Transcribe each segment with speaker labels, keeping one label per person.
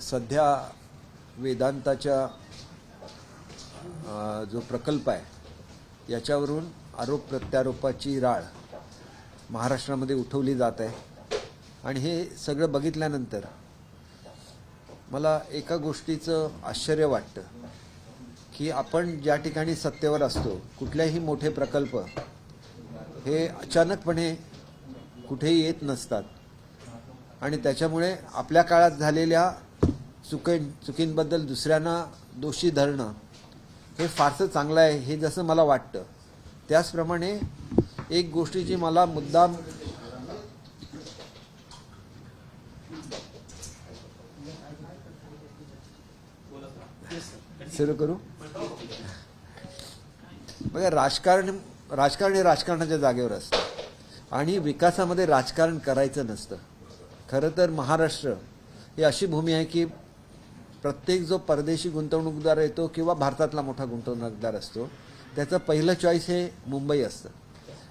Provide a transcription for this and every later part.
Speaker 1: सध्या वेदांताच्या जो प्रकल्प आहे याच्यावरून आरोप प्रत्यारोपाची राळ महाराष्ट्रामध्ये उठवली जात आहे आणि हे सगळं बघितल्यानंतर मला एका गोष्टीचं आश्चर्य वाटतं की आपण ज्या ठिकाणी सत्तेवर असतो कुठल्याही मोठे प्रकल्प हे अचानकपणे कुठेही येत नसतात आणि त्याच्यामुळे आपल्या काळात झालेल्या चुकींबद्दल दुसऱ्यांना दोषी धरणं हे फारसं चांगलं आहे हे जसं मला वाटतं. त्याचप्रमाणे एक गोष्टीची मला मुद्दाम सुरू करू. बघा, राजकारण हे राजकारणाच्या जागेवर असतं आणि विकासामध्ये राजकारण करायचं नसतं. खरं तर महाराष्ट्र ही अशी भूमी आहे की प्रत्येक जो परदेशी गुंतवणूकदार येतो किंवा भारतातला मोठा गुंतवणूकदार असतो त्याचं पहिलं चॉईस हे मुंबई असतं.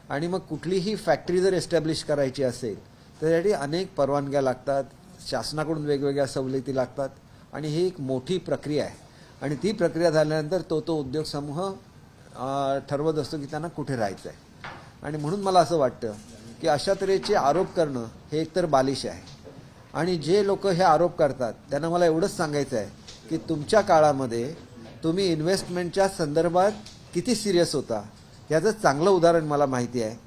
Speaker 1: आणि मग कुठलीही फॅक्टरी जर एस्टॅब्लिश करायची असेल तर त्यासाठी अनेक परवानग्या लागतात, शासनाकडून वेगवेगळ्या सवलती लागतात आणि ही एक मोठी प्रक्रिया आहे. आणि ती प्रक्रिया झाल्यानंतर तो उद्योग समूह ठरवत असतो की त्यांना कुठे राहायचं आहे. आणि म्हणून मला असं वाटतं की अशा तऱ्हेचे आरोप करणं हे एकतर बालिश आहे. आणि जे लोक हे आरोप करतात त्यांना मला एवढंच सांगायचं आहे की तुमच्या काळामध्ये तुम्ही इन्व्हेस्टमेंटच्या संदर्भात किती सिरियस होता याचं चांगलं उदाहरण मला माहिती आहे.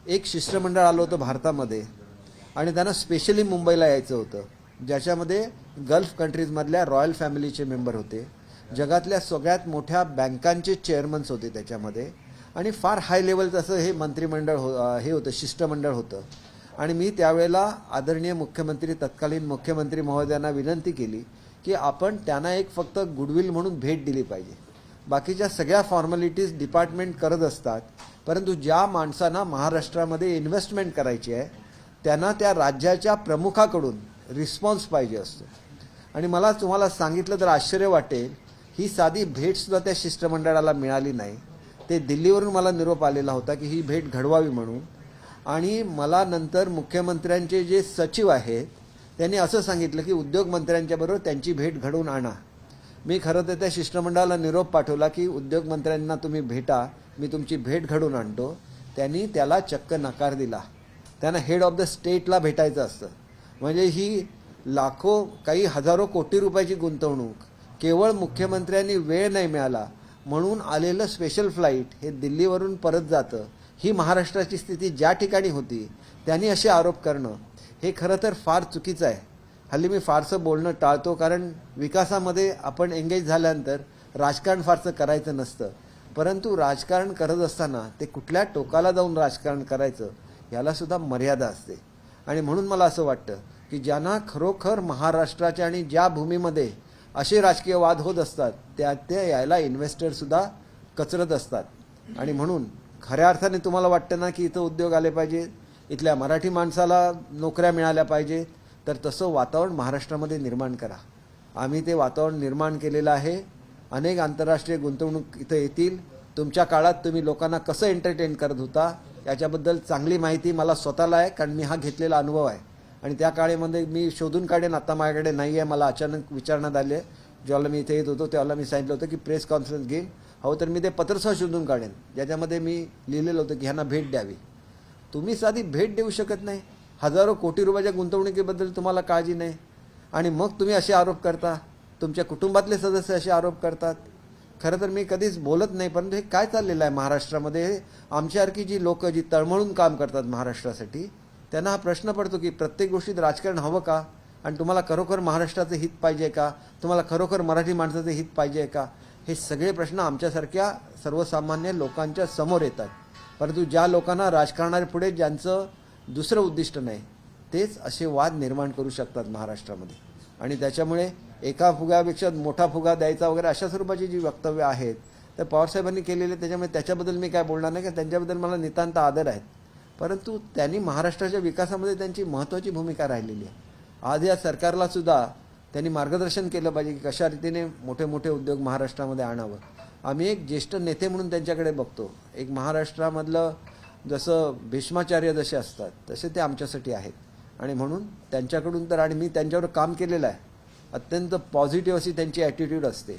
Speaker 1: एक शिष्टमंडळ आलं होतं भारतामध्ये आणि त्यांना स्पेशली मुंबईला यायचं होतं, ज्याच्यामध्ये गल्फ कंट्रीजमधल्या रॉयल फॅमिलीचे मेंबर होते, जगातल्या सगळ्यात मोठ्या बँकांचे चेअरमन्स होते त्याच्यामध्ये आणि फार हाय लेवलचं असं हे मंत्रिमंडळ हे होतं, शिष्टमंडळ होतं. आणि मी त्यावेळेला आदरणीय मुख्यमंत्री, तत्कालीन मुख्यमंत्री महोदयांना विनंती केली की आपण त्यांना एक फक्त गुडविल म्हणून भेट दिली पाहिजे. बाकीच्या सगळ्या फॉर्मॅलिटीज डिपार्टमेंट करत असतात, परंतु ज्या माणसांना महाराष्ट्रामध्ये इन्व्हेस्टमेंट करायची आहे त्यांना त्या राज्याच्या प्रमुखाकडून रिस्पॉन्स पाहिजे असतो. आणि मला तुम्हाला सांगितलं तर आश्चर्य वाटेल, ही साधी भेटसुद्धा त्या शिष्टमंडळाला मिळाली नाही. ते दिल्लीवरून मला निरोप आलेला होता की ही भेट घडवावी म्हणून. आणि मला नंतर मुख्यमंत्र्यांचे जे सचिव आहेत त्यांनी असं सांगितलं की उद्योगमंत्र्यांच्याबरोबर त्यांची भेट घडवून आणा. मी खरं तर त्या शिष्टमंडळाला निरोप पाठवला की उद्योगमंत्र्यांना तुम्ही भेटा, मी तुमची भेट घडवून आणतो. त्यांनी त्याला चक्क नकार दिला. त्यांना हेड ऑफ द स्टेटला भेटायचं असतं. म्हणजे ही लाखो, काही हजारो कोटी रुपयाची गुंतवणूक केवळ मुख्यमंत्र्यांनी वेळ नाही मिळाला म्हणून आलेलं स्पेशल फ्लाईट हे दिल्लीवरून परत जातं. ही महाराष्ट्राची स्थिती ज्या ठिकाणी होती त्यांनी असे आरोप करणं हे खरं तर फार चुकीचं आहे. हल्ली मी फारसं बोलणं टाळतो, कारण विकासामध्ये आपण एंगेज झाल्यानंतर राजकारण फारसं करायचं नसतं. परंतु राजकारण करत असताना ते कुठल्या टोकाला जाऊन राजकारण करायचं यालासुद्धा मर्यादा असते. आणि म्हणून मला असं वाटतं की ज्यांना खरोखर महाराष्ट्राच्या आणि ज्या भूमीमध्ये असे राजकीय वाद होत असतात त्या यायला इन्व्हेस्टरसुद्धा कचरत असतात. आणि म्हणून खऱ्या अर्थाने तुम्हाला वाटतं ना की इथं उद्योग आले पाहिजे, इथल्या मराठी माणसाला नोकऱ्या मिळाल्या पाहिजे, तर तसं वातावरण महाराष्ट्रामध्ये निर्माण करा. आम्ही ते वातावरण निर्माण केलेलं आहे. अनेक आंतरराष्ट्रीय गुंतवणूक इथं येतील. तुमच्या काळात तुम्ही लोकांना कसं एंटरटेन करत होता याच्याबद्दल चांगली माहिती मला स्वतःला आहे, कारण मी हा घेतलेला अनुभव आहे. आणि त्या काळामध्ये मी शोधून काढेन, आता माझ्याकडे नाही आहे. मला अचानक विचारण्यात आले, ज्यावेळेला मी इथे येत होतो त्यावेळेला मी सांगितलं होतं की प्रेस कॉन्फरन्स घेईन. हो, तर मी ते पत्रसह शोधून काढेन ज्याच्यामध्ये मी लिहिलेलं होतं की ह्यांना भेट द्यावी. तुम्ही साधी भेट देऊ शकत नाही. हजारो कोटी रुपयाच्या गुंतवणुकीबद्दल तुम्हाला काळजी नाही आणि मग तुम्ही असे आरोप करता. तुमच्या कुटुंबातले सदस्य असे आरोप करतात. खरं तर मी कधीच बोलत नाही, परंतु हे काय चाललेलं आहे महाराष्ट्रामध्ये. आमच्यासारखी जी लोक जी तळमळून काम करतात महाराष्ट्रासाठी त्यांना हा प्रश्न पडतो की प्रत्येक गोष्टीत राजकारण हवं का? आणि तुम्हाला खरोखर महाराष्ट्राचं हित पाहिजे का? तुम्हाला खरोखर मराठी माणसाचं हित पाहिजे का? हे सगळे प्रश्न आमच्यासारख्या सर्वसामान्य लोकांच्या समोर येतात. परंतु ज्या लोकांना राजकारणापुढे ज्यांचं दुसरं उद्दिष्ट नाही तेच असे वाद निर्माण करू शकतात महाराष्ट्रामध्ये. आणि त्याच्यामुळे एका फुग्यापेक्षा मोठा फुगा द्यायचा वगैरे अशा स्वरूपाची जी वक्तव्य आहेत तर पवारसाहेबांनी केलेले, त्याच्यामुळे त्याच्याबद्दल मी काय बोलणार नाही, की त्यांच्याबद्दल मला नितांत आदर आहे. परंतु त्यांनी महाराष्ट्राच्या विकासामध्ये त्यांची महत्त्वाची भूमिका राहिलेली आहे. आज या सरकारला सुद्धा त्यांनी मार्गदर्शन केलं पाहिजे की कशा रीतीने मोठे मोठे उद्योग महाराष्ट्रामध्ये आणावं. आम्ही एक ज्येष्ठ नेते म्हणून त्यांच्याकडे बघतो. एक महाराष्ट्रामधलं जसं भीष्माचार्य जसे असतात तसे ते आमच्यासाठी आहेत. आणि म्हणून त्यांच्याकडून तर, आणि मी त्यांच्यावर काम केलेलं आहे अत्यंत पॉझिटिव्ह अशी त्यांची ॲटिट्यूड असते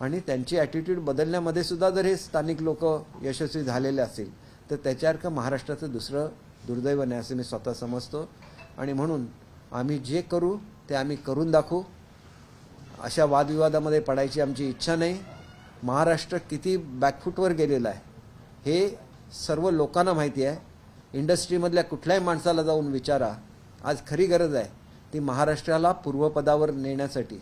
Speaker 1: आणि त्यांची ॲटिट्यूड बदलण्यामध्ये सुद्धा जर हे स्थानिक लोक यशस्वी झालेले असेल तर त्याच्यासारखं महाराष्ट्राचं दुसरं दुर्दैव नाही असं मी स्वतः समजतो. आणि म्हणून आम्ही जे करू ते आम्ही करून दाखवू. अशा वादविवादामध्ये पडायची आमची इच्छा नाही. महाराष्ट्र किती बॅकफूटवर गेलेला आहे हे सर्व लोकांना माहिती आहे. इंडस्ट्रीमधल्या कुठल्याही माणसाला जाऊन विचारा. आज खरी गरज आहे ती महाराष्ट्राला पूर्वपदावर नेण्यासाठी.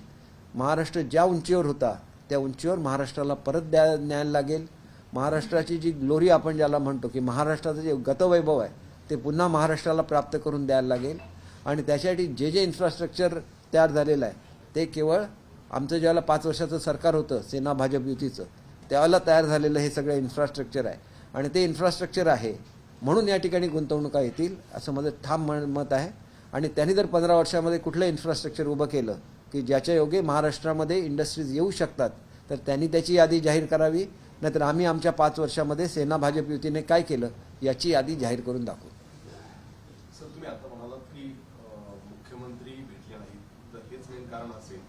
Speaker 1: महाराष्ट्र ज्या उंचीवर होता त्या उंचीवर महाराष्ट्राला परत न्यायला लागेल. महाराष्ट्राची जी ग्लोरी आपण ज्याला म्हणतो की महाराष्ट्राचं जे गतवैभव आहे ते पुन्हा महाराष्ट्राला प्राप्त करून द्यायला लागेल. आणि त्यासाठी जे जे इन्फ्रास्ट्रक्चर तयार झालेलं आहे ते केवळ आमचं ज्यावेळेला 5 वर्षाचं सरकार होतं सेना भाजप युतीचं त्यावेळेला तयार झालेलं हे सगळं इन्फ्रास्ट्रक्चर आहे. आणि ते इन्फ्रास्ट्रक्चर आहे म्हणून या ठिकाणी गुंतवणुका येतील असं माझं ठाम मत आहे. आणि त्यांनी जर 15 वर्षामध्ये कुठलं इन्फ्रास्ट्रक्चर उभं केलं की ज्याच्या योगे महाराष्ट्रामध्ये इंडस्ट्रीज येऊ शकतात तर त्यांनी त्याची यादी जाहीर करावी. नाहीतर आम्ही आमच्या 5 वर्षामध्ये सेना भाजप युतीने काय केलं याची यादी जाहीर करून दाखवू.
Speaker 2: सर, तुम्ही आता म्हणालात की मुख्यमंत्री भेटले नाहीत तर हेच मेन कारण असेल.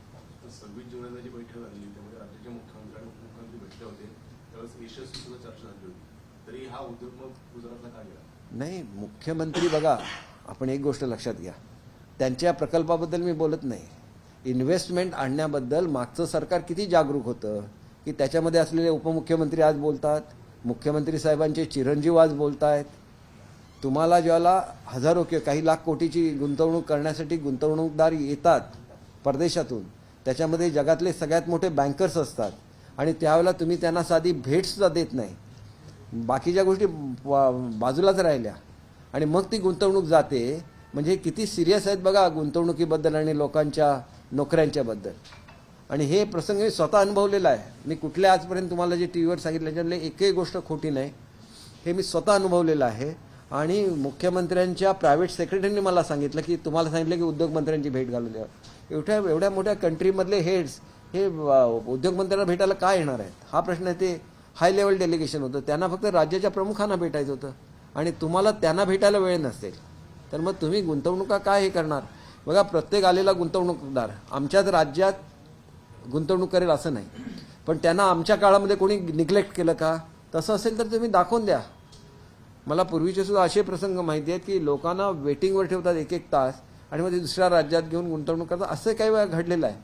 Speaker 2: तर 26 जुलैला जी बैठक झाली त्यामध्ये राज्याचे मुख्यमंत्री आणि उपमुख्यमंत्री भेटले होते त्यावेळेस यशस्वी सुद्धा चर्चा झाली होती. तरी हा उद्योग मग गुजरातला का गेला?
Speaker 1: नाही, मुख्यमंत्री बघा आपण एक गोष्ट लक्षात घ्या. त्यांच्या प्रकल्पाबद्दल मी बोलत नाही. इन्व्हेस्टमेंट आणण्याबद्दल मागचं सरकार किती जागरूक होतं की त्याच्यामध्ये असलेले उपमुख्यमंत्री आज बोलतात, मुख्यमंत्री साहेबांचे चिरंजीव आज बोलत आहेत. तुम्हाला ज्याला हजारो काही लाख कोटीची गुंतवणूक करण्यासाठी गुंतवणूकदार येतात परदेशातून त्याच्यामध्ये जगातले सगळ्यात मोठे बँकर्स असतात आणि त्यावेळेला तुम्ही त्यांना साधी भेटसुद्धा देत नाही. बाकीच्या गोष्टी बाजूलाच राहिल्या आणि मग ती गुंतवणूक जाते. म्हणजे किती सिरियस आहेत बघा गुंतवणुकीबद्दल आणि लोकांच्या नोकऱ्यांच्याबद्दल. आणि हे प्रसंग मी स्वतः अनुभवलेला आहे. मी कुठल्या आजपर्यंत तुम्हाला जे टी व्हीवर सांगितलं त्याच्यातले एकही गोष्ट खोटी नाही. हे मी स्वतः अनुभवलेलं आहे. आणि मुख्यमंत्र्यांच्या प्रायव्हेट सेक्रेटरीने मला सांगितलं की तुम्हाला सांगितलं की उद्योगमंत्र्यांची भेट घालून द्या. एवढ्या मोठ्या कंट्रीमधले हेड्स हे उद्योगमंत्र्यांना भेटायला काय येणार आहेत हा प्रश्न आहे. ते हाय लेवल डेलिगेशन होतं. त्यांना फक्त राज्याच्या प्रमुखांना भेटायचं होतं आणि तुम्हाला त्यांना भेटायला वेळ नसेल तर मग तुम्ही गुंतवणुका काय हे करणार. बघा प्रत्येक आलेला गुंतवणूकदार आमच्याच राज्यात गुंतवणूक करेल असं नाही. पण त्यांना आमच्या काळामध्ये कोणी निग्लेक्ट केलं का? तसं असेल तर तुम्ही दाखवून द्या. मला पूर्वीचे सुद्धा असे प्रसंग माहिती आहेत की लोकांना वेटिंगवर ठेवतात 1-1 तास आणि मग ते दुसऱ्या राज्यात घेऊन गुंतवणूक करतात. असं काही वेळा घडलेलं आहे.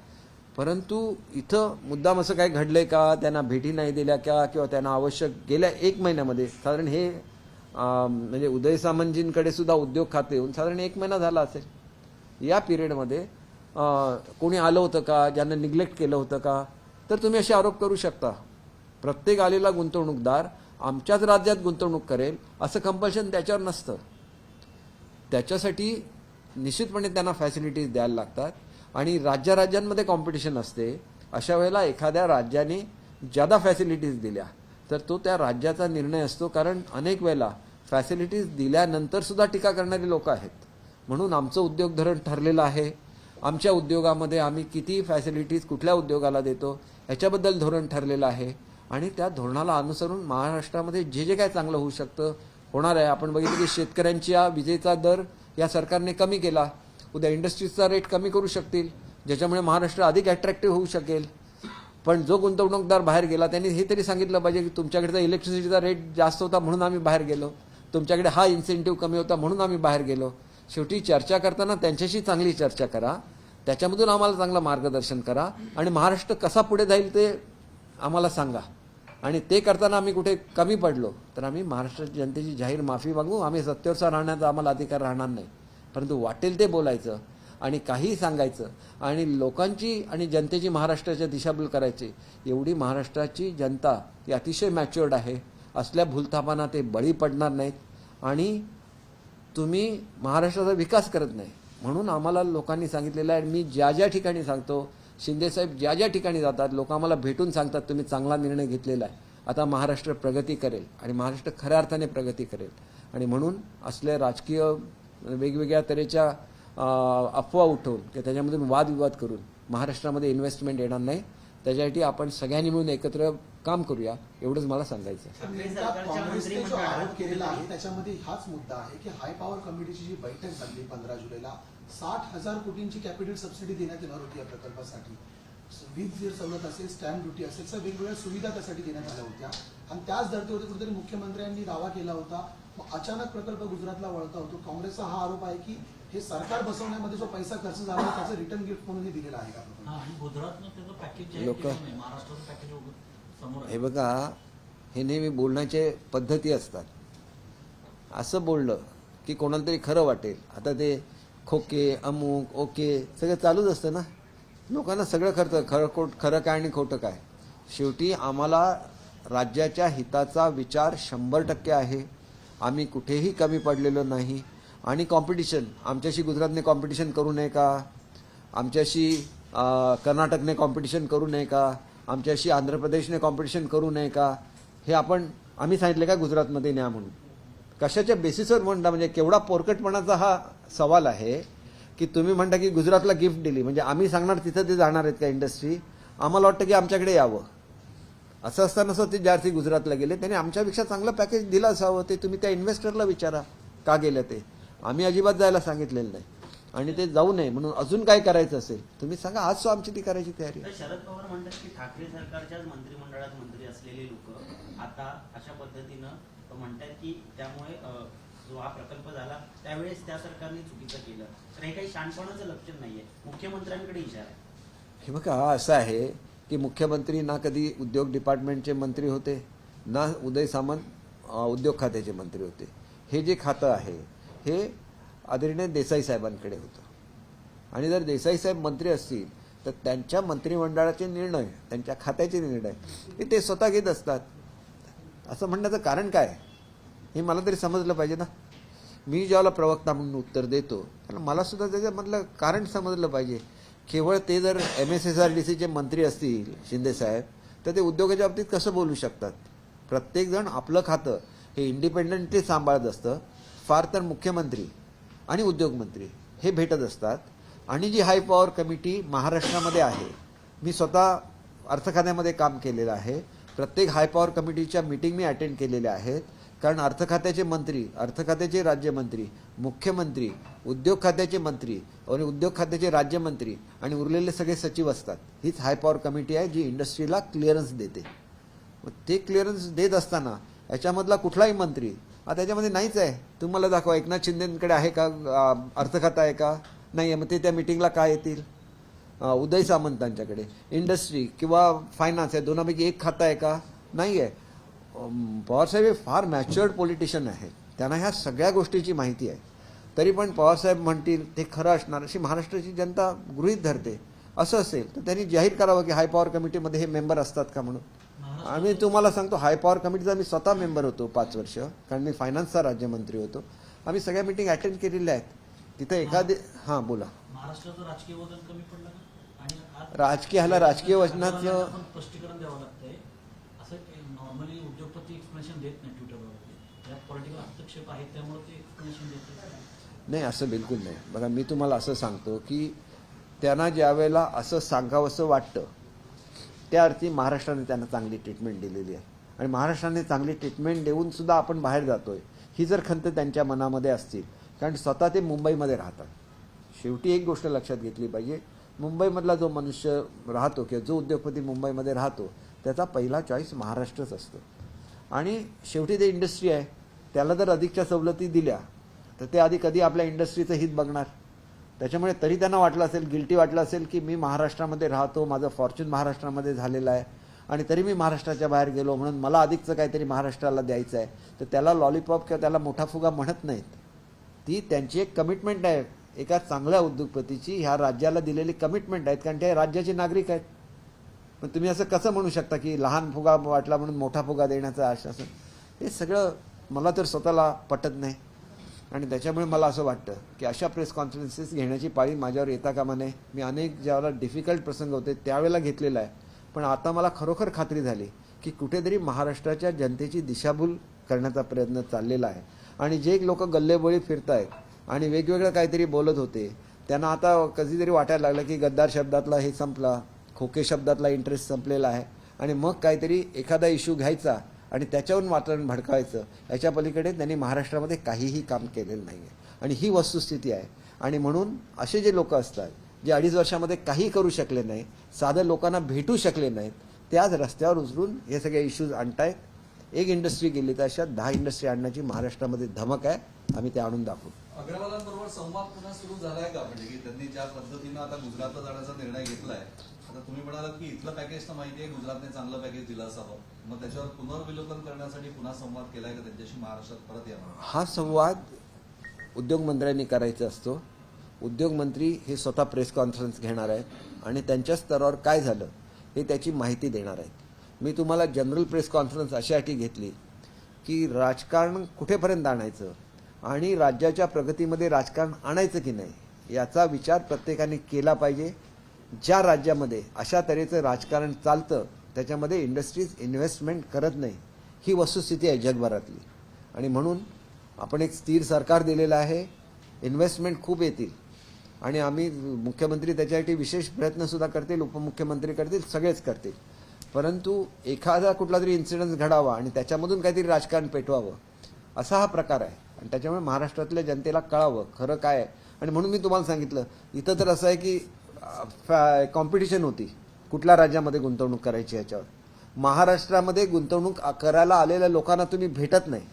Speaker 1: परंतु इथं मुद्दाम असं काही घडलंय का? त्यांना भेटी नाही दिल्या का? किंवा त्यांना आवश्यक गेल्या 1 महिन्यामध्ये साधारण हे म्हणजे उदय सामंतजींकडे सुद्धा उद्योग खाते येऊन साधारण 1 महिना झाला असेल. या पिरियडमध्ये कोणी आलं होतं का? ज्यांना निग्लेक्ट केलं होतं का? तर तुम्ही असे आरोप करू शकता. प्रत्येक आलेला गुंतवणूकदार आमच्याच राज्यात गुंतवणूक करेल असं कंपल्शन त्याच्यावर नसतं. त्याच्यासाठी निश्चितपणे त्यांना फॅसिलिटीज द्यायला लागतात आणि राज्यांमध्ये कॉम्पिटिशन असते. अशा वेळेला एखाद्या राज्याने ज्यादा फॅसिलिटीज दिल्या तर तो त्या राज्याचा निर्णय असतो. कारण अनेक वेळेला फॅसिलिटीज दिल्यानंतर सुद्धा टीका करणारी लोक आहेत. म्हणून आमचं उद्योग धोरण ठरलेलं आहे. आमच्या उद्योगामध्ये आम्ही किती फॅसिलिटीज कुठल्या उद्योगाला देतो याच्याबद्दल धोरण ठरलेलं आहे आणि त्या धोरणाला अनुसरून महाराष्ट्रामध्ये जे जे काय चांगलं होऊ शकतं होणार आहे. आपण बघितलं की शेतकऱ्यांच्या विजेचा दर या सरकारने कमी केला. उद्या इंडस्ट्रीजचा रेट कमी करू शकतील ज्याच्यामुळे महाराष्ट्र अधिक अट्रॅक्टिव्ह होऊ शकेल. पण जो गुंतवणूकदार बाहेर गेला त्यांनी हे तरी सांगितलं पाहिजे की तुमच्याकडचा इलेक्ट्रिसिटीचा रेट जास्त होता म्हणून आम्ही बाहेर गेलो, तुमच्याकडे हा इन्सेंटिव्ह कमी होता म्हणून आम्ही बाहेर गेलो. शेवटी चर्चा करताना त्यांच्याशी चांगली चर्चा करा, त्याच्यामधून आम्हाला चांगलं मार्गदर्शन करा आणि महाराष्ट्र कसा पुढे जाईल ते आम्हाला सांगा. आणि ते करताना आम्ही कुठे कमी पडलो तर आम्ही महाराष्ट्र जनतेची जाहीर माफी मागू. आम्ही सत्तेवर राहण्याचा आम्हाला अधिकार राहणार नाही. परंतु वाटेल ते बोलायचं आणि काही सांगायचं आणि लोकांची आणि जनतेची महाराष्ट्राच्या दिशाभूल करायची. एवढी महाराष्ट्राची जनता ही अतिशय मॅच्युअर्ड आहे. असल्या भूलथापांना ते बळी पडणार नाहीत आणि तुम्ही महाराष्ट्राचा विकास करत नाही. म्हणून आम्हाला लोकांनी सांगितलेलं आहे. मी ज्या ज्या ठिकाणी सांगतो, शिंदेसाहेब ज्या ज्या ठिकाणी जातात लोक आम्हाला भेटून सांगतात तुम्ही चांगला निर्णय घेतलेला आहे. आता महाराष्ट्र प्रगती करेल आणि महाराष्ट्र खऱ्या अर्थाने प्रगती करेल. आणि म्हणून असले राजकीय वेगवेगळ्या तऱ्हेच्या अफवा उठवून की त्याच्यामधून वादविवाद करून महाराष्ट्रामध्ये इन्व्हेस्टमेंट येणार नाही. त्याच्यासाठी आपण सगळ्यांनी मिळून एकत्र काम करूया, एवढंच मला सांगायचं आहे.
Speaker 3: पण नेमका काँग्रेसने जो आरोप केलेला आहे त्याच्यामध्ये हाच मुद्दा आहे की हाय पॉवर कमिटीची जी बैठक झाली 15 जुलैला 60,000 कोटींची कॅपिटल सबसिडी देण्यात येणार होती या प्रकल्पासाठी. वीज जर सवलत असेल, स्टॅम्प ड्युटी असेल, तर वेगवेगळ्या सुविधा त्यासाठी देण्यात आल्या होत्या आणि त्याच धर्तीवरती कुठेतरी मुख्यमंत्र्यांनी दावा केला होता. मग अचानक प्रकल्प गुजरातला वळता होतो. काँग्रेसचा हा आरोप आहे की हे सरकार बसवण्यामध्ये जो पैसा खर्च झाला आहे त्याचं रिटर्न गिफ्ट म्हणून हे दिलेलं आहे का?
Speaker 4: आणि गुजरातनं त्याचं पॅकेज जाहीर
Speaker 1: लोकं-
Speaker 4: केलं नाही. महाराष्ट्राचं पॅकेज समोर आहे.
Speaker 1: हे बघा, हे नेहमी बोलण्याचे पद्धती असतात. असं बोललं की कोणाला तरी खरं वाटेल. आता ते खोके, अमुक, ओके सगळं चालूच असतं ना. लोकांना सगळं खरं काय आणि खोटं काय. शेवटी आम्हाला राज्याच्या हिताचा विचार 100% आहे. आम्ही कुठेही कमी पडलेलो नाही. आणि कॉम्पिटिशन, आमच्याशी गुजरातने कॉम्पिटिशन करू नये का, आमच्याशी कर्नाटकने कॉम्पिटिशन करू नये का, आमच्याशी आंध्र प्रदेशने कॉम्पिटिशन करू नये का, हे आम्ही सांगितलं का गुजरातमध्ये न्या म्हणून? कशाच्या बेसिसवर म्हणता? म्हणजे केवढा पोरकटपणाचा हा सवाल आहे की तुम्ही म्हणता की गुजरातला गिफ्ट दिली म्हणजे आम्ही सांगणार तिथं ते जाणार आहेत का इंडस्ट्री? आम्हाला वाटतं की आमच्याकडे यावं. असं असताना ते ज्यार्थी गुजरातला गेले त्यांनी आमच्यापेक्षा चांगलं पॅकेज दिलं असावं. ते तुम्ही त्या इन्व्हेस्टरला विचारा का गेलं ते. आम्ही अजिबात जायला सांगितलेलं नाही आणि ते जाऊ नये म्हणून अजून काय करायचं असेल तुम्ही सांगा. आज आमची ती करायची तयारी आहे.
Speaker 5: तर शरद पवार म्हणतात की ठाकरे सरकारच्याच मंत्रिमंडळात मंत्री असलेले लोक आता अशा पद्धतीनं म्हणतात की त्यामुळे जो हा प्रकल्प झाला त्यावेळेस त्या सरकारने चुकीचं केलं. तर हे काही शानपणाचं लक्षण नाहीये. मुख्यमंत्र्यांकडे इशारा आहे.
Speaker 1: हे बघा, असं आहे की मुख्यमंत्री ना कधी उद्योग डिपार्टमेंटचे मंत्री होते ना उदय सामंत उद्योग खात्याचे मंत्री होते. हे जे खातं आहे हे आदरणीय देसाई साहेबांकडे होतं आणि जर देसाई साहेब मंत्री असतील तर त्यांच्या मंत्रिमंडळाचे निर्णय, त्यांच्या खात्याचे निर्णय हे ते स्वतः घेत असतात. असं म्हणण्याचं कारण काय हे मला तरी समजलं पाहिजे ना. मी ज्याला प्रवक्ता म्हणून उत्तर देतो त्याला मला सुद्धा त्याच्यामधलं कारण समजलं पाहिजे. केवळ ते जर MSSRDCचे मंत्री असतील शिंदे साहेब तर ते उद्योगाच्या बाबतीत कसं बोलू शकतात? प्रत्येकजण आपलं खातं हे इंडिपेंडेंटली सांभाळत असतं. फार तर मुख्यमंत्री आणि उद्योगमंत्री हे भेटत असतात. आणि जी हाय पॉवर कमिटी महाराष्ट्रामध्ये आहे, मी स्वतः अर्थ खात्यामध्ये काम केलेलं आहे. प्रत्येक हाय पॉवर कमिटीच्या मीटिंग मी अटेंड केलेल्या आहेत. कारण अर्थ खात्याचे मंत्री, अर्थ खात्याचे राज्यमंत्री, मुख्यमंत्री, उद्योग खात्याचे मंत्री आणि उद्योग खात्याचे राज्यमंत्री आणि उरलेले सगळे सचिव असतात. हीच हाय पॉवर कमिटी आहे जी इंडस्ट्रीला क्लिअरन्स देते. मग ते क्लिअरन्स देत असताना याच्यामधला कुठलाही मंत्री त्याच्यामध्ये नाहीच आहे. तुम्हाला दाखवा एकनाथ शिंदेकडे आहे का अर्थ खाता आहे का? नाही आहे. मग ते त्या मिटिंगला काय येतील? उदय सामंतांच्याकडे इंडस्ट्री किंवा फायनान्स आहे, दोनापैकी एक खातं आहे का? नाही आहे. पवारसाहेब हे फार मॅच्युअर्ड पॉलिटिशियन आहेत. त्यांना ह्या सगळ्या गोष्टीची माहिती आहे. तरी पण पवारसाहेब म्हणतील ते खरं असणार अशी महाराष्ट्राची जनता गृहीत धरते. असं असेल तर त्यांनी जाहीर करावं की हाय पॉवर कमिटीमध्ये हे मेंबर असतात का म्हणून. आम्ही तुम्हाला सांगतो हाय पॉवर कमिटीचा मी स्वतः मेंबर होतो 5 वर्ष, कारण मी फायनान्सचा राज्यमंत्री होतो. आम्ही सगळ्या मिटिंग अटेंड केलेल्या आहेत. तिथं एखादी हां बोला.
Speaker 4: महाराष्ट्राचं राजकीय वजन कमी पडलं का? आणि आज
Speaker 1: राजकीयाला राजकीय वचनाचं
Speaker 4: पण स्पष्टीकरण द्यावं लागतंय. असं नॉर्मली उद्योगपती एक्सप्लेनेशन देत नाही ट्विटरवरती. त्यात पॉलिटिकल हस्तक्षेप आहे त्यामुळे ते एक्सप्लेनेशन देत
Speaker 1: नाही. असं बिलकुल नाही. बघा, मी तुम्हाला असं सांगतो की त्यांना ज्यावेळेला असं सांगावंसं वाटतं त्या अर्थी महाराष्ट्राने त्यांना चांगली ट्रीटमेंट दिलेली आहे आणि महाराष्ट्राने चांगली ट्रीटमेंट देऊन सुद्धा आपण बाहेर जातोय ही जर खंत त्यांच्या मनामध्ये असतील, कारण स्वतः ते मुंबईमध्ये राहतात. शेवटी एक गोष्ट लक्षात घेतली पाहिजे, मुंबईमधला जो मनुष्य राहतो किंवा जो उद्योगपती मुंबईमध्ये राहतो त्याचा पहिला चॉईस महाराष्ट्रच असतो. आणि शेवटी ते इंडस्ट्री आहे, त्याला जर अधिकच्या सवलती दिल्या तर ते आधी कधी आपल्या इंडस्ट्रीचं हित बघणार. त्याच्यामुळे तरी त्यांना वाटलं असेल, गिल्टी वाटलं असेल की मी महाराष्ट्रामध्ये राहतो, माझं फॉर्च्यून महाराष्ट्रामध्ये झालेलं आहे आणि तरी मी महाराष्ट्राच्या बाहेर गेलो म्हणून मला अधिकचं काहीतरी महाराष्ट्राला द्यायचं आहे. तर त्याला लॉलीपॉप किंवा त्याला मोठा फुगा म्हणत नाहीत. ती त्यांची एक कमिटमेंट आहे. एका चांगल्या उद्योगपतीची ह्या राज्याला दिलेली कमिटमेंट आहेत, कारण ते राज्याचे नागरिक आहेत. पण तुम्ही असं कसं म्हणू शकता की लहान फुगा वाटला म्हणून मोठा फुगा देण्याचं आश्वासन? हे सगळं मला तर स्वतःला पटत नाही. आणि त्याच्यामुळे मला असं वाटतं की अशा प्रेस कॉन्फरन्सेस घेण्याची पाळी माझ्यावर येता कामा नये. मी अनेक ज्यावेळेला डिफिकल्ट प्रसंग होते त्यावेळेला घेतलेला आहे. पण आता मला खरोखर खात्री झाली की कुठेतरी महाराष्ट्राच्या जनतेची दिशाभूल करण्याचा प्रयत्न चाललेला आहे. आणि जे लोक गल्लेबोळी फिरत आहेत आणि वेगवेगळं काहीतरी बोलत होते त्यांना आता कधीतरी वाटायला लागलं की गद्दार शब्दातला हे संपला, खोके शब्दातला इंटरेस्ट संपलेला आहे आणि मग काहीतरी एखादा इश्यू घ्यायचा आणि त्याच्यावरून वातावरण भडकावायचं, याच्या पलीकडे त्यांनी महाराष्ट्रामध्ये काहीही काम केलेलं नाही आहे. आणि ही वस्तुस्थिती आहे. आणि म्हणून असे जे लोक असतात जे 2.5 वर्षामध्ये काही करू शकले नाही, साधं लोकांना भेटू शकले नाहीत, ते आज रस्त्यावर उतरून हे सगळे इश्यूज आणतायत. एक इंडस्ट्री गेली तर अशा 10 इंडस्ट्री आणण्याची महाराष्ट्रामध्ये धमक आहे. आम्ही ते आणून दाखवू.
Speaker 6: अग्रवालांबरोबर संवाद पुन्हा सुरू झालाय का? म्हणजे की त्यांनी ज्या पद्धतीनं आता गुजरातला जाण्याचा निर्णय घेतलाय, आता तुम्ही म्हणालात की इथलं पॅकेज तर माहिती आहे, गुजरातने चांगलं पॅकेज दिलं असावं, मग त्याच्यावर पुनर्विलोकन करण्यासाठी पुन्हा संवाद केलाय का त्यांच्याशी महाराष्ट्रात परत यावं?
Speaker 1: हा संवाद उद्योगमंत्र्यांनी करायचा असतो. उद्योगमंत्री हे स्वतः प्रेस कॉन्फरन्स घेणार आहेत आणि त्यांच्या स्तरावर काय झालं हे त्याची माहिती देणार आहेत. मी तुम्हाला जनरल प्रेस कॉन्फरन्स अशासाठी घेतली की राजकारण कुठेपर्यंत आणायचं आणि राज्याच्या प्रगतीमध्ये राजकारण आणायचं की नाही याचा विचार प्रत्येकाने केला पाहिजे. ज्या राज्यामध्ये अशा तऱ्हेचं राजकारण चालतं त्याच्यामध्ये इंडस्ट्रीज इन्व्हेस्टमेंट करत नाही, ही वस्तुस्थिती आहे जगभरातली. आणि म्हणून आपण एक स्थिर सरकार दिलेलं आहे. इन्व्हेस्टमेंट खूप येतील आणि आम्ही मुख्यमंत्री त्याच्यासाठी विशेष प्रयत्नसुद्धा करतील, उपमुख्यमंत्री करतील, सगळेच करतील. परंतु एखादा कुठला तरी इन्सिडन्स घडावा आणि त्याच्यामधून काहीतरी राजकारण पेटवावं असा हा प्रकार आहे. आणि त्याच्यामुळे महाराष्ट्रातल्या जनतेला कळावं खरं काय आहे. आणि म्हणून मी तुम्हाला सांगितलं, इथं तर असं आहे की कॉम्पिटिशन होती कुठल्या राज्यामध्ये गुंतवणूक करायची याच्यावर. महाराष्ट्रामध्ये गुंतवणूक करायला आलेल्या लोकांना तुम्ही भेटत नाही,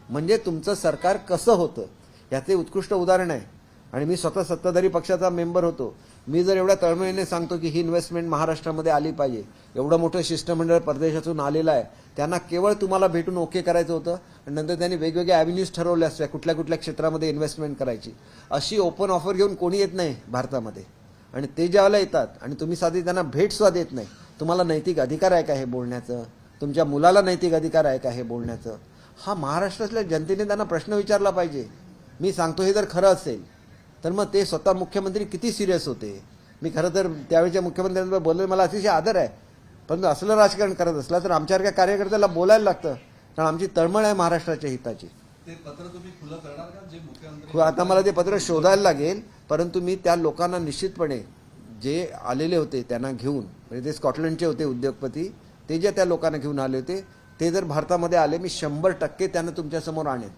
Speaker 1: म्हणजे तुमचं सरकार कसं होतं याचे उत्कृष्ट उदाहरण आहे. आणि मी स्वतः सत्ताधारी पक्षाचा मेंबर होतो. मी जर एवढ्या तळमळीने सांगतो की ही इन्व्हेस्टमेंट महाराष्ट्रामध्ये आली पाहिजे, एवढं मोठं शिष्टमंडळ परदेशातून आलेलं आहे, त्यांना केवळ तुम्हाला भेटून ओके करायचं होतं आणि नंतर त्यांनी वेगवेगळ्या ॲव्हेन्यूज ठरवल्या असत्या कुठल्या कुठल्या क्षेत्रामध्ये इन्व्हेस्टमेंट करायची. अशी ओपन ऑफर घेऊन कोणी येत नाही भारतामध्ये. आणि ते ज्यावेळेला येतात आणि तुम्ही साधी त्यांना भेटसुद्धा देत नाही, तुम्हाला नैतिक अधिकार आहे का हे बोलण्याचं? तुमच्या मुलाला नैतिक अधिकार आहे का हे बोलण्याचं? हा महाराष्ट्रातल्या जनतेने त्यांना प्रश्न विचारला पाहिजे. मी सांगतो हे जर खरं असेल तर मग ते स्वतः मुख्यमंत्री किती सिरियस होते. मी खरं तर त्यावेळेच्या मुख्यमंत्र्यांबरोबर बोलले, मला अतिशय आदर आहे. परंतु असलं राजकारण करत असला तर आमच्यासारख्या कार्यकर्त्याला बोलायला लागतं, कारण आमची तळमळ आहे महाराष्ट्राच्या हिताची.
Speaker 6: ते पत्र तुम्ही खुलं करणार का जे मुख्यमंत्री?
Speaker 1: आता मला ते पत्र शोधायला लागेल, परंतु मी त्या लोकांना निश्चितपणे जे आलेले होते त्यांना घेऊन, म्हणजे ते स्कॉटलंडचे होते उद्योगपती, ते जे त्या लोकांना घेऊन आले होते ते जर भारतामध्ये आले, मी 100% त्यांना तुमच्यासमोर आणेन.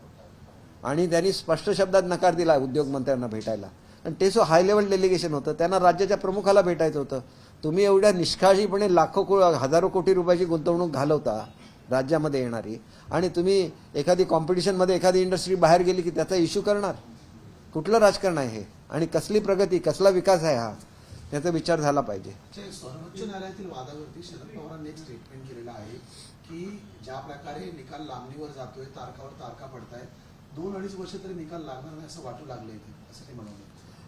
Speaker 1: आणि त्यांनी स्पष्ट शब्दात नकार दिला उद्योगमंत्र्यांना भेटायला. आणि ते सो हाय लेवल डेलिगेशन होतं, त्यांना राज्याच्या प्रमुखाला भेटायचं होतं. तुम्ही एवढ्या निष्काळजीपणे हजारो कोटी रुपयाची गुंतवणूक घालवता राज्यामध्ये येणारी, आणि तुम्ही एखादी कॉम्पिटिशनमध्ये एखादी इंडस्ट्री बाहेर गेली की त्याचा इश्यू करणार. कुठलं राजकारण आहे हे? आणि कसली प्रगती, कसला विकास आहे हा, त्याचा विचार झाला पाहिजे.
Speaker 3: सर्वोच्च न्यायालयातील वादावरती शरद पवारांनी एक स्टेटमेंट केलेलं आहे की ज्या प्रकारे निकाल लांबणीवर जातोय, तारखावर तारखा पडतायत, 2-2.5 वर्ष तरी निकाल लागणार नाही असं वाटू लागलं इथे, असं ते म्हणाले.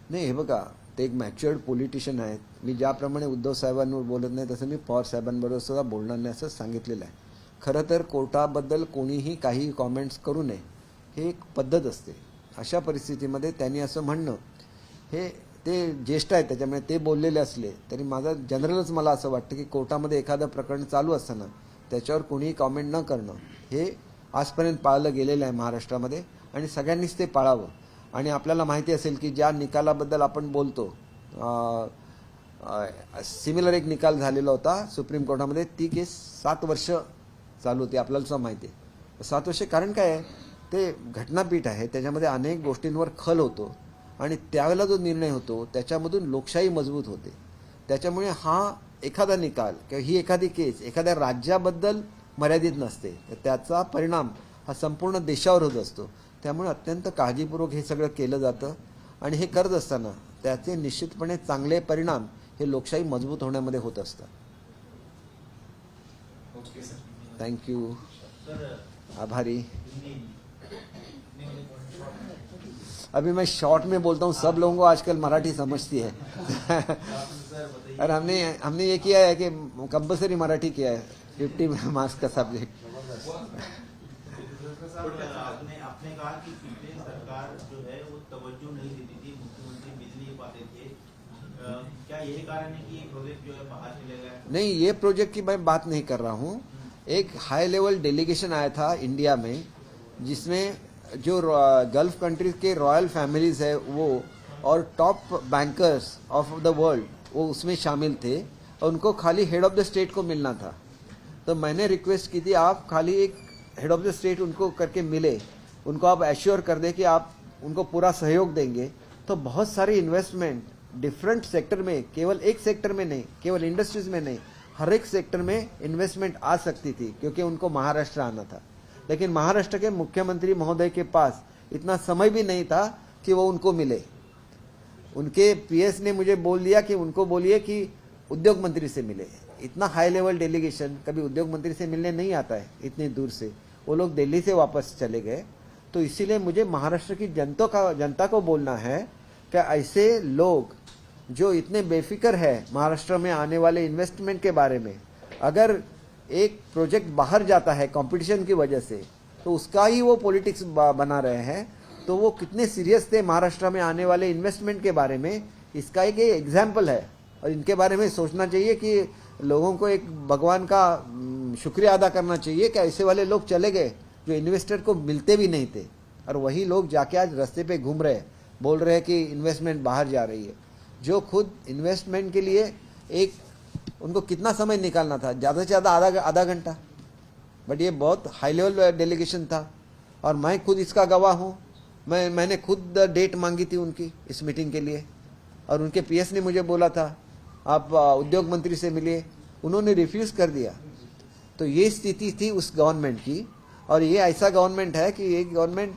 Speaker 1: नाही, हे बघा, ते एक मॅच्युअर्ड पॉलिटिशियन आहेत. मी ज्याप्रमाणे उद्धव साहेबांवर बोलत नाही तसं मी पवार साहेबांबरोबर सुद्धा बोलणार नाही असं सांगितलेलं आहे. खरं तर कोर्टाबद्दल कोणीही काही कॉमेंट्स करू नये, हे एक पद्धत असते. अशा परिस्थितीमध्ये त्यांनी असं म्हणणं, हे ते ज्येष्ठ आहेत त्याच्यामुळे ते बोललेले असले तरी माझं जनरलच मला असं वाटतं की कोर्टामध्ये एखादं प्रकरण चालू असताना त्याच्यावर कोणीही कॉमेंट न करणं हे आजपर्यंत पाळलं गेलेलं आहे महाराष्ट्रामध्ये, आणि सगळ्यांनीच ते पाळावं. आणि आपल्याला माहिती असेल की ज्या निकालाबद्दल आपण बोलतो, सिमिलर एक निकाल झालेला होता सुप्रीम कोर्टामध्ये, ती केस 7 वर्ष चालू होती, आपल्याला सुद्धा माहिती आहे. 7 वर्ष कारण काय आहे, ते घटनापीठ आहे, त्याच्यामध्ये अनेक गोष्टींवर खल होतो आणि त्यावेळेला जो निर्णय होतो त्याच्यामधून लोकशाही मजबूत होते. त्याच्यामुळे हा एखादा निकाल किंवा ही एखादी केस एखाद्या राज्याबद्दल मर्यादित नसते, तर त्याचा परिणाम हा संपूर्ण देशावर होत असतो. त्यामुळे अत्यंत काळजीपूर्वक हे सगळं केलं जातं आणि हे करत असताना त्याचे निश्चितपणे चांगले परिणाम हे लोकशाही मजबूत होण्यामध्ये होत असतात.
Speaker 6: Okay sir.
Speaker 1: थँक्यू,
Speaker 5: सर
Speaker 1: आभारी. अभी मैं शॉर्ट में बोलता हूँ, सब लोगों को आजकल मराठी समझती है. और हमने ये किया है कि कंपलसरी मराठी किया है, 50 मार्क्स का सब्जेक्ट.
Speaker 5: आपने कहा कि पिछले सरकार जो है वो तवज्जो नहीं देती थी, मुख्यमंत्री मिल नहीं पाते थे, क्या यही कारण है कि ये प्रोजेक्ट जो है बाहर चले गए?
Speaker 1: नहीं, ये प्रोजेक्ट की मैं बात नहीं कर रहा हूँ. एक हाई लेवल डेलीगेशन आया था इंडिया में, जिसमें जो गल्फ कंट्रीज के रॉयल फैमिलीज है वो और top bankers of the world वो उसमें शामिल थे, और उनको खाली हेड ऑफ द स्टेट को मिलना था. तो मैंने रिक्वेस्ट की थी आप खाली एक हेड ऑफ द स्टेट उनको करके मिले, उनको आप एश्योर कर दे कि आप उनको पूरा सहयोग देंगे, तो बहुत सारी इन्वेस्टमेंट डिफरेंट सेक्टर में, केवल एक सेक्टर में नहीं, केवल इंडस्ट्रीज में नहीं, हर एक सेक्टर में इन्वेस्टमेंट आ सकती थी, क्योंकि उनको महाराष्ट्र आना था। लेकिन महाराष्ट्र के मुख्यमंत्री महोदय के पास इतना समय भी नहीं था कि वो उनको मिले। उनके पीएस ने मुझे बोल दिया कि उनको बोलिए कि उद्योग मंत्री से मिले। इतना हाई लेवल डेलीगेशन कभी उद्योग मंत्री से मिलने नहीं आता है इतनी दूर से। वो लोग दिल्ली से वापस चले गए। तो इसीलिए मुझे महाराष्ट्र की जनता को बोलना है कि ऐसे लोग जो इतने बेफिक्र है महाराष्ट्र में आने वाले इन्वेस्टमेंट के बारे में, अगर एक प्रोजेक्ट बाहर जाता है कंपटीशन की वजह से, तो उसका ही वो पॉलिटिक्स बना रहे हैं, तो वो कितने सीरियस थे महाराष्ट्र में आने वाले इन्वेस्टमेंट के बारे में, इसका एक एग्जाम्पल है। और इनके बारे में सोचना चाहिए कि लोगों को एक भगवान का शुक्रिया अदा करना चाहिए कि ऐसे वाले लोग चले गए जो इन्वेस्टर को मिलते भी नहीं थे, और वही लोग जाके आज रास्ते पे घूम रहे हैं, बोल रहे हैं कि इन्वेस्टमेंट बाहर जा रही है। जो खुद इन्वेस्टमेंट के लिए एक उनको कितना समय निकालना था, ज़्यादा से ज़्यादा आधा घंटा, बट ये बहुत हाई लेवल डेलीगेशन था। और मैं खुद इसका गवाह हूँ। मैंने खुद डेट मांगी थी उनकी इस मीटिंग के लिए, और उनके पीएस ने मुझे बोला था आप उद्योग मंत्री से मिलिए, उन्होंने रिफ्यूज़ कर दिया। तो ये स्थिति थी उस गवर्नमेंट की। और ये ऐसा गवर्नमेंट है कि ये गवर्नमेंट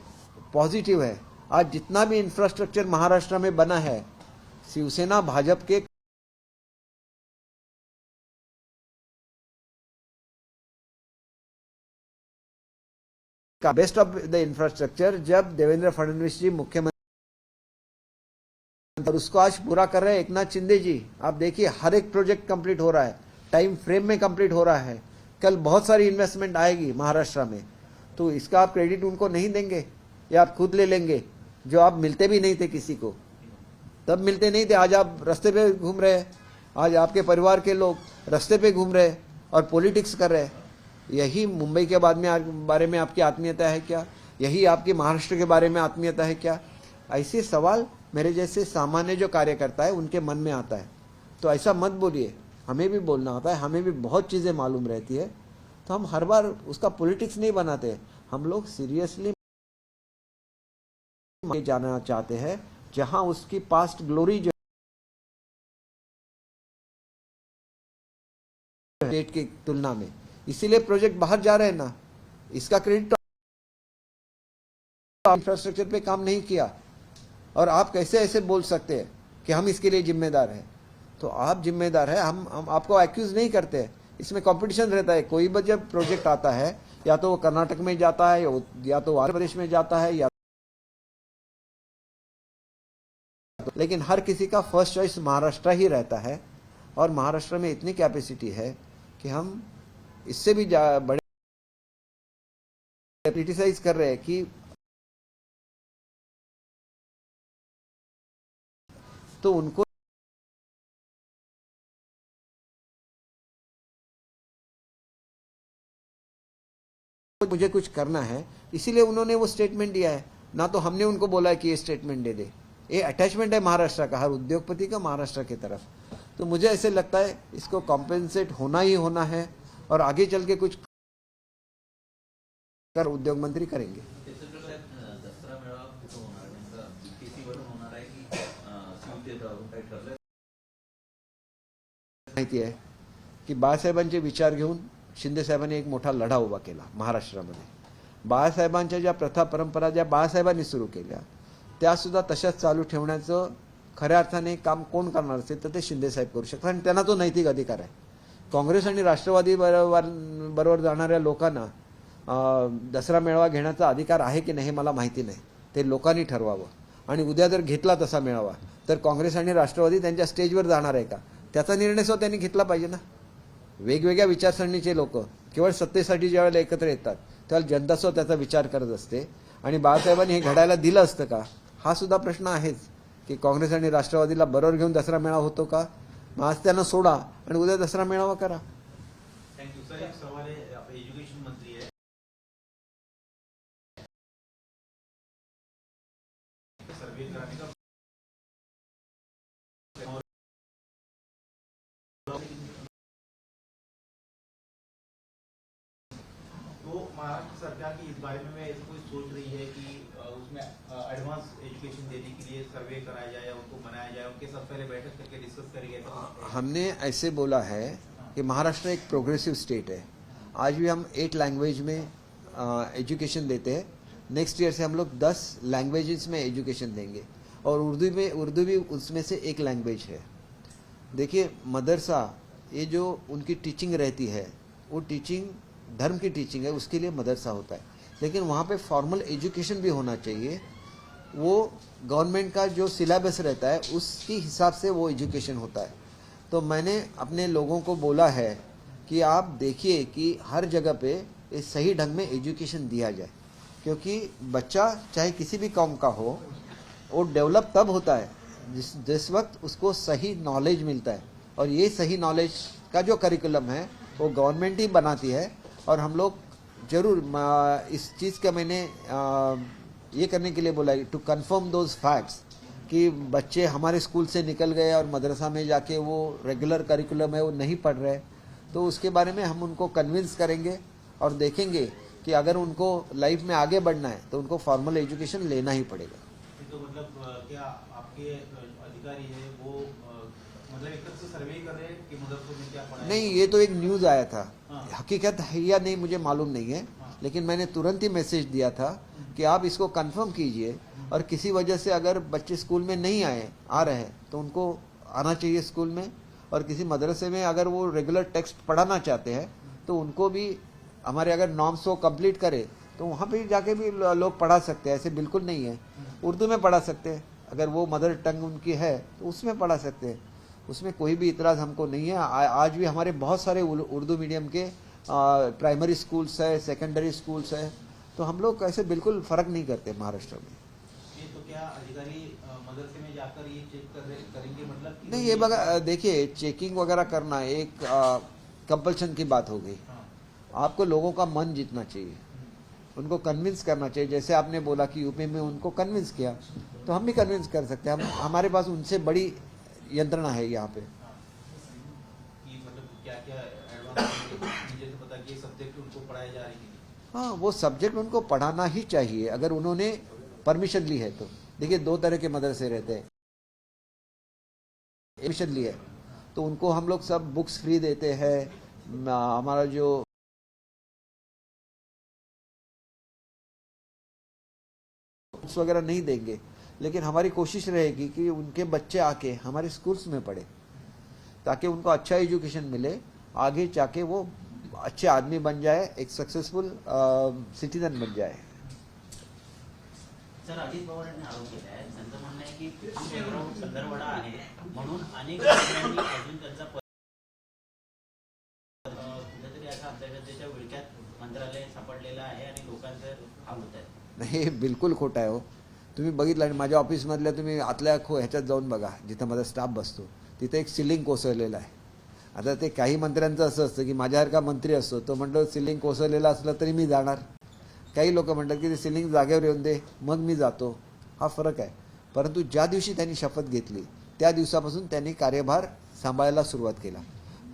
Speaker 1: पॉजिटिव है। आज जितना भी इंफ्रास्ट्रक्चर महाराष्ट्र में बना है, शिवसेना भाजपा के का बेस्ट ऑफ द इंफ्रास्ट्रक्चर जब देवेंद्र फडणवीस जी मुख्यमंत्री, और उसको आज पूरा कर रहे हैं एकनाथ शिंदे जी। आप देखिए हर एक प्रोजेक्ट कंप्लीट हो रहा है, टाइम फ्रेम में कंप्लीट हो रहा है। कल बहुत सारी इन्वेस्टमेंट आएगी महाराष्ट्र में, तो इसका आप क्रेडिट उनको नहीं देंगे या आप खुद ले लेंगे, जो आप मिलते भी नहीं थे किसी को, तब मिलते नहीं थे। आज आप रास्ते पे घूम रहे हैं, आज आपके परिवार के लोग रास्ते पे घूम रहे हैं और पॉलिटिक्स कर रहे हैं। यही मुंबई के बारे में आपकी आत्मीयता है क्या? यही आपके महाराष्ट्र के बारे में आत्मीयता है क्या? ऐसे सवाल मेरे जैसे सामान्य जो कार्यकर्ता है उनके मन में आता है। तो ऐसा मत बोलिए, हमें भी बोलना होता है, हमें भी बहुत चीज़ें मालूम रहती है। तो हम हर बार उसका पॉलिटिक्स नहीं बनाते, हम लोग सीरियसली जाना चाहते हैं जहां उसकी पास्ट ग्लोरी जो स्टेट की तुलना में, इसीलिए प्रोजेक्ट बाहर जा रहे हैं ना। इसका क्रेडिट इंफ्रास्ट्रक्चर पे काम नहीं किया, और आप कैसे ऐसे बोल सकते हैं कि हम इसके लिए जिम्मेदार हैं? तो आप जिम्मेदार है, हम आपको एक्यूज नहीं करते। इसमें कंपटीशन रहता है। कोई भी जब प्रोजेक्ट आता है, या तो वो कर्नाटक में जाता है, या तो आंध्र प्रदेश में जाता है, या लेकिन हर किसी का फर्स्ट चॉइस महाराष्ट्र ही रहता है। और महाराष्ट्र में इतनी कैपेसिटी है कि हम इससे भी बड़े क्रिटिसाइज कर रहे हैं कि तो उनको मुझे कुछ करना है, इसीलिए उन्होंने वो स्टेटमेंट दिया है ना। तो हमने उनको बोला है कि ये स्टेटमेंट दे दे। ये अटैचमेंट है महाराष्ट्र का, हर उद्योगपति का महाराष्ट्र की तरफ। तो मुझे ऐसे लगता है इसको कॉम्पेंसेट होना ही होना है, और आगे चल के कुछ कर उद्योग मंत्री करेंगे।
Speaker 7: दसरा मेळावा कुठं होणार, नेमका BTC वरून होणार आहे की शिवसेनेवरून काही ठरलंय?
Speaker 1: माहिती आहे की बाळासाहेबांचे विचार घेऊन शिंदे साहेबांनी एक मोठा लढा उभा केला महाराष्ट्रामध्ये। बाळासाहेबांच्या ज्या प्रथा परंपरा ज्या बाळासाहेबांनी सुरू केल्या, त्या सुद्धा तशाच चालू ठेवण्याचं खऱ्या अर्थाने काम कोण करणार असेल तर ते शिंदे साहेब करू शकतात, आणि त्यांना तो नैतिक अधिकार आहे। काँग्रेस आणि राष्ट्रवादी बरोबर जाणाऱ्या लोकांना दसरा मेळावा घेण्याचा अधिकार आहे की नाही हे मला माहिती नाही, ते लोकांनी ठरवावं। आणि उद्या जर घेतला तसा मेळावा तर काँग्रेस आणि राष्ट्रवादी त्यांच्या स्टेजवर जाणार आहे का, त्याचा निर्णय स्वतः त्यांनी घेतला पाहिजे ना। वेगवेगळ्या विचारसरणीचे लोक केवळ सत्तेसाठी ज्यावेळेला एकत्र येतात त्यावेळेला जनता स्वतः त्याचा विचार करत असते, आणि बाळासाहेबांनी हे घडायला दिलं असतं का, हा सुद्धा प्रश्न आहेच की काँग्रेस आणि राष्ट्रवादीला बरोबर घेऊन दसरा मेळावा होतो का? मग आज त्यांना सोडा आणि उद्या दसरा मेळावा करा।
Speaker 5: Thank you sir. एक सवाल आहे, आपण एज्युकेशन मंत्री आहे, सर्वे कराने का
Speaker 8: महाराष्ट्र सरकार की इस बारे में ऐसी कोई सोच रही है कि उसमें एडवांस एजुकेशन देने के लिए सर्वे कराया जाए, उनको बनाया जाए, उनके साथ पहले बैठक करके डिस्कस करेंगे?
Speaker 1: हमने ऐसे बोला है कि महाराष्ट्र एक प्रोग्रेसिव स्टेट है। आज भी हम 8 लैंग्वेज में एजुकेशन देते हैं। नेक्स्ट ईयर से हम लोग 10 लैंग्वेजेस में एजुकेशन देंगे और उर्दू भी उसमें से एक लैंग्वेज है। देखिए, मदरसा ये जो उनकी टीचिंग रहती है वो टीचिंग धर्म की टीचिंग है, उसके लिए मदरसा होता है, लेकिन वहाँ पे फॉर्मल एजुकेशन भी होना चाहिए। वो गवर्नमेंट का जो सिलेबस रहता है उसके हिसाब से वो एजुकेशन होता है। तो मैंने अपने लोगों को बोला है कि आप देखिए कि हर जगह पे इस सही ढंग में एजुकेशन दिया जाए, क्योंकि बच्चा चाहे किसी भी कौम का हो वो डेवलप तब होता है जिस वक्त उसको सही नॉलेज मिलता है। और ये सही नॉलेज का जो करिकुलम है वो गवर्नमेंट ही बनाती है। और हम लोग जरूर इस चीज़ का मैंने ये करने के लिए बोला है टू कंफर्म दोज फैक्ट्स कि बच्चे हमारे स्कूल से निकल गए और मदरसा में जाके वो रेगुलर करिकुलम है वो नहीं पढ़ रहे, तो उसके बारे में हम उनको कन्विंस करेंगे और देखेंगे कि अगर उनको लाइफ में आगे बढ़ना है तो उनको फॉर्मल एजुकेशन लेना ही पड़ेगा।
Speaker 8: तो मतलब क्या आपके अधिकारी है वो मतलब एक तरह से सर्वे कर रहे हैं कि मुजफ्फरपुर में क्या पड़ा है?
Speaker 1: नहीं, ये तो एक न्यूज़ आया था,
Speaker 8: हाँ।
Speaker 1: हकीकत है या नहीं मुझे मालूम नहीं है, लेकिन मैंने तुरंत ही मैसेज दिया था कि आप इसको कंफर्म कीजिए और किसी वजह से अगर बच्चे स्कूल में नहीं आ रहे हैं तो उनको आना चाहिए स्कूल में। और किसी मदरसे में अगर वो रेगुलर टेक्स्ट पढ़ाना चाहते हैं तो उनको भी हमारे अगर नॉर्म्स को कंप्लीट करे तो वहाँ पे जाके भी लोग पढ़ा सकते हैं। ऐसे बिल्कुल नहीं है, उर्दू में पढ़ा सकते हैं, अगर वो मदर टंग उनकी है तो उसमें पढ़ा सकते हैं, उसमें कोई भी इतराज़ हमको नहीं है। आज भी हमारे बहुत सारे उर्दू मीडियम के प्राइमरी स्कूल्स है, सेकेंडरी स्कूल्स है, तो हम लोग ऐसे बिल्कुल फ़र्क नहीं करते महाराष्ट्र में।
Speaker 8: ये तो क्या अधिकारी मदरसे में जाकर ये चेक करेंगे मतलब कि
Speaker 1: नहीं, ये बगा देखिए, चेकिंग वगैरह करना एक कंपल्शन की बात हो गई। आपको लोगों का मन जीतना चाहिए, उनको कन्विंस करना चाहिए। जैसे आपने बोला कि यूपी में उनको कन्विंस किया, तो हम भी कन्विंस कर सकते हैं। हमारे पास उनसे बड़ी यंत्रणा है यहाँ पे।
Speaker 8: कि मतलब क्या क्या एडवांस मुझे तो पता कि ये सब्जेक्ट उनको पढ़ाए जा रहे हैं।
Speaker 1: हाँ, वो सब्जेक्ट उनको पढ़ाना ही चाहिए अगर उन्होंने परमिशन ली है तो। देखिए, 2 तरह के मदरसे रहते हैं। परमिशन ली है तो उनको हम लोग सब बुक्स फ्री देते हैं। हमारा जो बुक्स वगैरह नहीं देंगे, लेकिन हमारी कोशिश रहेगी कि उनके बच्चे आके हमारे स्कूल्स में पढ़े ताकि उनको अच्छा एजुकेशन मिले, आगे जाके वो अच्छे आदमी बन जाए, एक सक्सेसफुल सिटीजन बन जाए।
Speaker 5: सर, अजित पवार यांनी आरोप केला आहे, त्यांचं म्हणणं आहे की पंधरवडा आहे म्हणून अनेक मंत्र्यांनी अजून त्यांचा कुठेतरी असा अंतर्गतेच्या विळख्यात मंत्रालय सापडलेलं आहे आणि लोकांचं हाल होत आहे.
Speaker 1: नाही, बिलकुल खोटं आहे हो. तुम्ही बघितलं आणि माझ्या ऑफिसमधल्या तुम्ही आतल्या ह्याच्यात जाऊन बघा, जिथं माझा स्टाफ बसतो तिथे एक सिलिंग कोसळलेलं आहे. आता ते काही मंत्र्यांचं असं असतं की माझ्यासारखा मंत्री असतो तो म्हणतो सिलिंग कोसळलेलं असलं तरी मी जाणार. काही लोक म्हणतात की ते सिलिंग जागेवर येऊन दे मग मी जातो. हा फरक आहे. परंतु ज्या दिवशी त्यांनी शपथ घेतली त्या दिवसापासून त्यांनी कार्यभार सांभाळायला सुरुवात केला.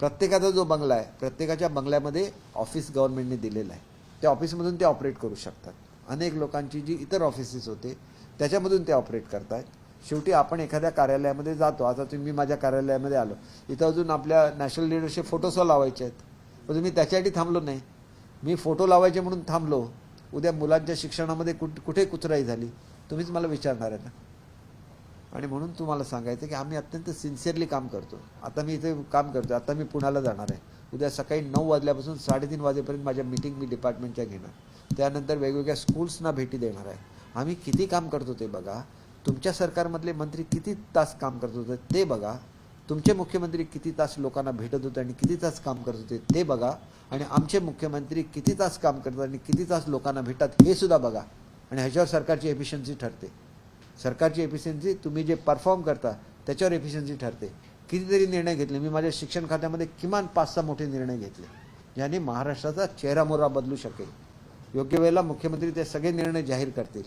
Speaker 1: प्रत्येकाचा जो बंगला आहे, प्रत्येकाच्या बंगल्यामध्ये ऑफिस गव्हर्नमेंटने दिलेलं आहे. त्या ऑफिसमधून ते ऑपरेट करू शकतात. अनेक लोकांची जी इतर ऑफिसेस होते त्याच्यामधून ते ऑपरेट करतात. शेवटी आपण एखाद्या कार्यालयामध्ये जातो, आता तुम्ही माझ्या कार्यालयामध्ये आलो, इथं अजून आपल्या नॅशनल लीडरशिप फोटोसो लावायचे आहेत, पण तुम्ही त्याच्यासाठी थांबलो नाही. मी फोटो लावायचे म्हणून थांबलो, उद्या मुलांच्या शिक्षणामध्ये कुठे कुचराई झाली तुम्हीच मला विचारणार आहे ना. आणि म्हणून तुम्हाला सांगायचं की आम्ही अत्यंत सिन्सिअरली काम करतो. आता मी इथे काम करतो, आता मी पुण्याला जाणार आहे. उद्या सकाळी 9 वाजल्यापासून 3:30 वाजेपर्यंत माझ्या मीटिंग मी डिपार्टमेंटच्या घेणार. त्यानंतर वेगवेगळ्या स्कूल्सना भेटी देणार आहे. आम्ही किती काम करतो ते बघा. तुमच्या सरकारमधले मंत्री किती तास काम करत होते ते बघा. तुमचे मुख्यमंत्री किती तास लोकांना भेटत होते आणि किती तास काम करत होते ते बघा. आणि आमचे मुख्यमंत्री किती तास काम करतात आणि किती तास लोकांना भेटतात हे सुद्धा बघा. आणि ह्याच्यावर सरकारची एफिशियन्सी ठरते. सरकारची एफिशियन्सी तुम्ही जे परफॉर्म करता त्याच्यावर एफिशियन्सी ठरते. कितीतरी निर्णय घेतले मी माझ्या शिक्षण खात्यामध्ये, किमान 5-6 मोठे निर्णय घेतले ज्याने महाराष्ट्राचा चेहरामोहरा बदलू शकेल. योग्य वेळेला मुख्यमंत्री ते सगळे निर्णय जाहीर करतील.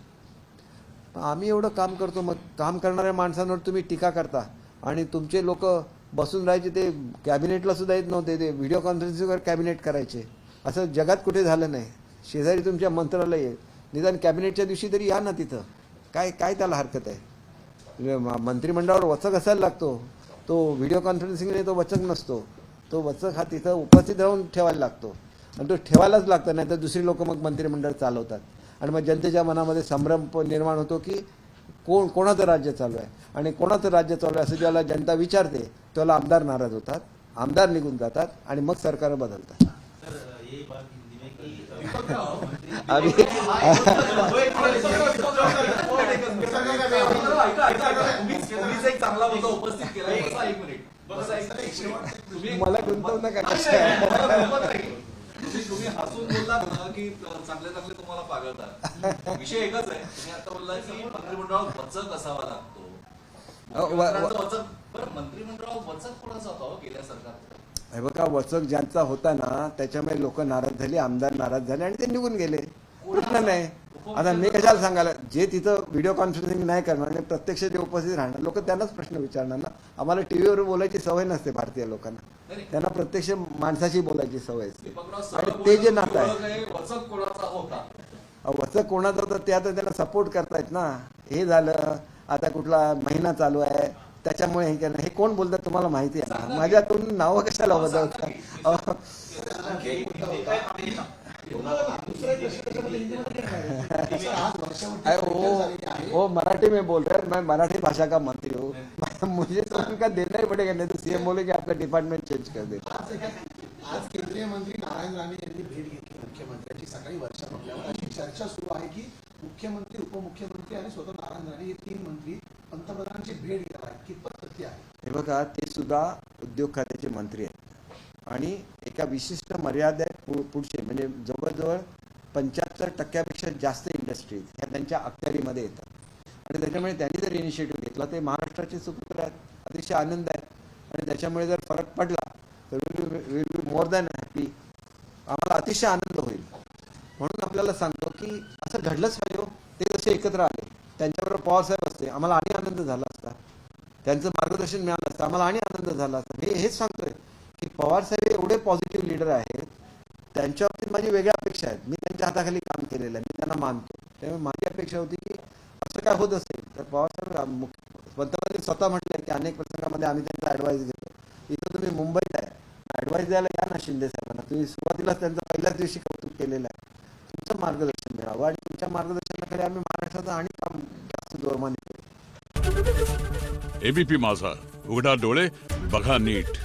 Speaker 1: आम्ही एवढं काम करतो, मग काम करणाऱ्या माणसांवर तुम्ही टीका करता. आणि तुमचे लोक बसून राहायचे, ते कॅबिनेटला सुद्धा येत नव्हते, ते व्हिडिओ कॉन्फरन्सिंगवर कॅबिनेट करायचे. असं जगात कुठे झालं नाही. शेजारी तुमच्या मंत्रालय आहे, निदान कॅबिनेटच्या दिवशी तरी या ना तिथं. काय काय त्याला हरकत आहे? मंत्रिमंडळावर वचक असायला लागतो, तो व्हिडिओ कॉन्फरन्सिंगने तो वचक नसतो. तो वचक हा तिथं उपस्थित राहून ठेवायला लागतो आणि तो ठेवायलाच लागतं, नाही तर दुसरी लोक मग मंत्रिमंडळ चालवतात आणि मग जनतेच्या मनामध्ये संभ्रम निर्माण होतो की कोणाचं राज्य चालू आहे. आणि कोणाचं राज्य चालू आहे असं ज्याला जनता विचारते त्याला आमदार नाराज होतात, आमदार निघून जातात आणि मग सरकार बदलतात.
Speaker 8: सर ये बात हिंदी में कि
Speaker 6: एक चांगला मुद्दा उपस्थित केला. बसा एक मिनिट. तुम्ही
Speaker 1: मला गुंतवू नका कसं आहे.
Speaker 6: तुम्ही हसून बोललात ना की चांगले चांगले तुम्हाला पागळतात. विषय एकच आहे. तुम्ही आता बोलला की मंत्रिमंडळात वचक असावा लागतो. मुख्यमंत्र्यांचं वचक, बरं मंत्रिमंडळात वचक कोणाचा होता हो गेल्या सरकारचा?
Speaker 1: हे बघा, वचक ज्यांचा होता ना त्याच्यामुळे लोक नाराज झाले, आमदार नाराज झाले आणि ते निघून गेले. कुठलं नाही. आता मी कशाला सांगायला, जे तिथं व्हिडिओ कॉन्फरन्सिंग नाही करणार आणि प्रत्यक्ष जे उपस्थित राहणार लोक त्यांनाच प्रश्न विचारणार ना. आम्हाला टीव्हीवर बोलायची सवय नसते भारतीय लोकांना, त्यांना प्रत्यक्ष माणसाशी बोलायची सवय असते. आणि ते जे नातं आहे,
Speaker 6: वचक कोणाचा होता?
Speaker 1: वचक कोणाचं होतं ते आता त्यांना सपोर्ट करतायत ना. हे झालं, आता कुठला महिना चालू आहे त्याच्यामुळे हे केलं. हे कोण बोलतात तुम्हाला माहिती आहे ना. माझ्यातून नावं कशाला बदलतात? वो मराठी में बोल रहे हैं, मैं मराठी भाषा का मंत्री हूँ. मुझे तो उनका देना ही पड़ेगा, नहीं तो सीएम बोले कि आपका डिपार्टमेंट चेंज कर दे.
Speaker 3: आज केंद्रीय मंत्री नारायण राणे यांनी भेट घेतली मुख्यमंत्र्यांची सकाळी वर्षा बंगल्यावर. अशी चर्चा सुरू आहे की मुख्यमंत्री, उपमुख्यमंत्री आणि स्वतः नारायण राणे हे 3 मंत्री पंतप्रधानांची भेट घेणार आहेत. कितपत सत्य आहे?
Speaker 1: हे बघा, ते सुद्धा उद्योग खात्याचे मंत्री आहेत आणि एका विशिष्ट मर्यादे पुढचे म्हणजे जवळजवळ 75% जास्त इंडस्ट्रीज ह्या त्यांच्या अखत्यारीमध्ये येतात. आणि त्याच्यामुळे त्यांनी जर इनिशिएटिव्ह घेतला ते महाराष्ट्राचे सुपुत्र आहेत, अतिशय आनंद आहे. आणि त्याच्यामुळे जर फरक पडला तर will be more than happy. आम्हाला अतिशय आनंद होईल. म्हणून आपल्याला सांगतो की असं घडलंच पाहिजे हो. ते जसे एकत्र आले, त्यांच्याबरोबर पवारसाहेब असते, आम्हाला आणि आनंद झाला असता. त्यांचं मार्गदर्शन मिळालं असतं, आम्हाला आणि आनंद झाला असता. मी हेच सांगतोय की पवारसाहेब एवढे पॉझिटिव्ह लीडर आहेत, त्यांच्या बाबतीत माझी वेगळ्या अपेक्षा आहेत. मी त्यांच्या हाताखाली काम केलेलं आहे, मी त्यांना मानतो. त्यामुळे माझी अपेक्षा होती की असं काय होत असेल तर पवारसाहेब पंतप्रधान स्वतः म्हटलं की अनेक प्रसंगामध्ये आम्ही त्यांचा ॲडवाईस घेतो. इथं तुम्ही मुंबईत आहे, ॲडवाईस द्यायला या ना शिंदे साहेबांना. तुम्ही सुरुवातीलाच त्यांचं पहिल्याच दिवशी कौतुक केलेलं आहे. तुमचं मार्गदर्शन मिळावं आणि तुमच्या मार्गदर्शनाखाली आम्ही महाराष्ट्राचं आणि काम जास्त जोरमाने करू.
Speaker 9: एबीपी माझा, उघडा डोळे बघा नीट.